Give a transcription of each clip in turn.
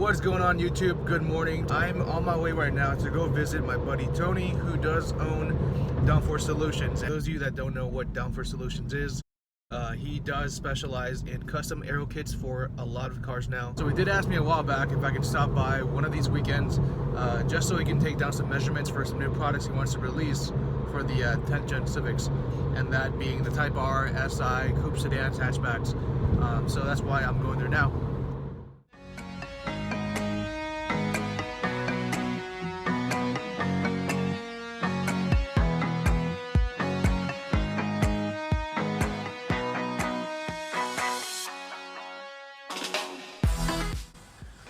What's going on, YouTube? Good morning. I'm on my way right now to go visit my buddy Tony, who does own DownForce Solutions. And those of you that don't know what DownForce Solutions is, he does specialize in custom aero kits for a lot of cars now. So he did ask me a while back if I could stop by one of these weekends just so he can take down some measurements for some new products he wants to release for the 10th Gen Civics, and that being the Type R, SI, Coupe Sedan hatchbacks. So that's why I'm going there now.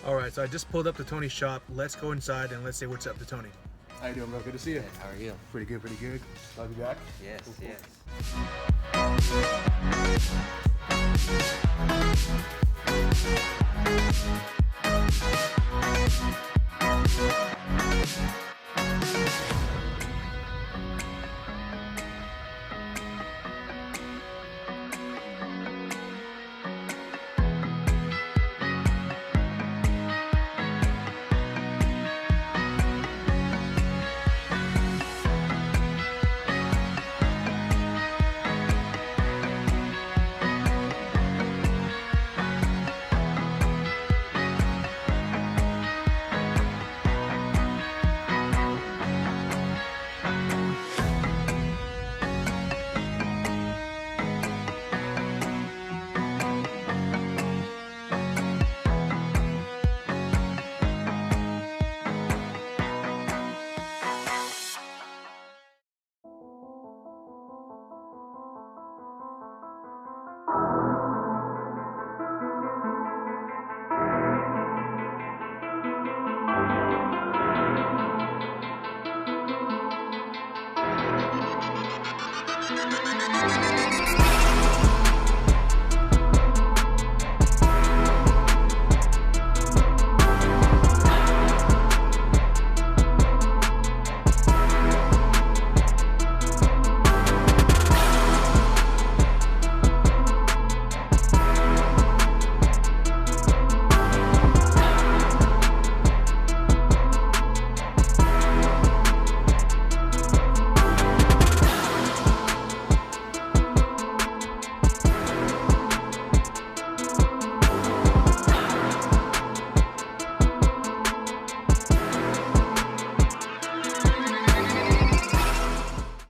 Alright, so I just pulled up to Tony's shop. Let's go inside and let's say what's up to Tony. How you doing, bro? Good to see you. Good. How are you? Pretty good, pretty good. Glad to be back. Yes, Cool. yes.